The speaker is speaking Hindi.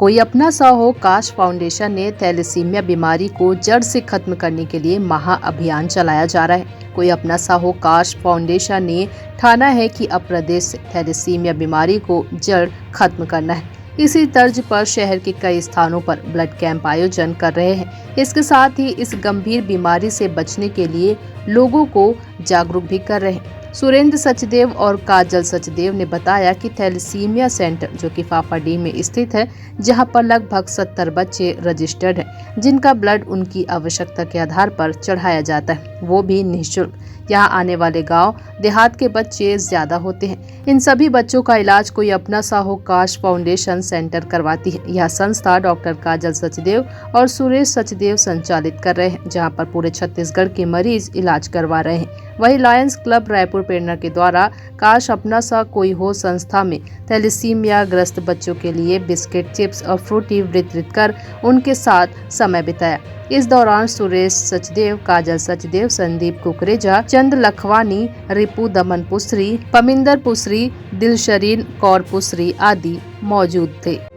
कोई अपना सा हो काश फाउंडेशन ने थैलेसीमिया बीमारी को जड़ से खत्म करने के लिए महाअभियान चलाया जा रहा है। कोई अपना सा हो काश फाउंडेशन ने ठाना है कि अब प्रदेश से थैलेसीमिया बीमारी को जड़ खत्म करना है। इसी तर्ज पर शहर के कई स्थानों पर ब्लड कैंप आयोजन कर रहे हैं। इसके साथ ही इस गंभीर बीमारी से बचने के लिए लोगों को जागरूक भी कर रहे हैं। सुरेंद्र सचदेव और काजल सचदेव ने बताया कि थैलेसीमिया सेंटर, जो कि फाफाडीह में स्थित है, जहां पर लगभग 70 बच्चे रजिस्टर्ड हैं, जिनका ब्लड उनकी आवश्यकता के आधार पर चढ़ाया जाता है, वो भी निःशुल्क। यहाँ आने वाले गांव देहात के बच्चे ज्यादा होते हैं। इन सभी बच्चों का इलाज कोई अपना सा हो काश फाउंडेशन सेंटर करवाती है। यह संस्था डॉक्टर काजल सचदेव और सुरेश सचदेव संचालित कर रहे हैं, जहां पर पूरे छत्तीसगढ़ के मरीज इलाज करवा रहे हैं। वही लायंस क्लब रायपुर प्रेरणा के द्वारा काश अपना सा कोई हो संस्था में थैलेसीमिया ग्रस्त बच्चों के लिए बिस्किट, चिप्स और फ्रूटी वितरित कर उनके साथ समय बिताया। इस दौरान सुरेश सचदेव, काजल सचदेव, संदीप कुकरेजा, चंद लखवानी, रिपू दमन पुसरी, पमिंदर पुसरी, दिलशरीन कौर पुसरी आदि मौजूद थे।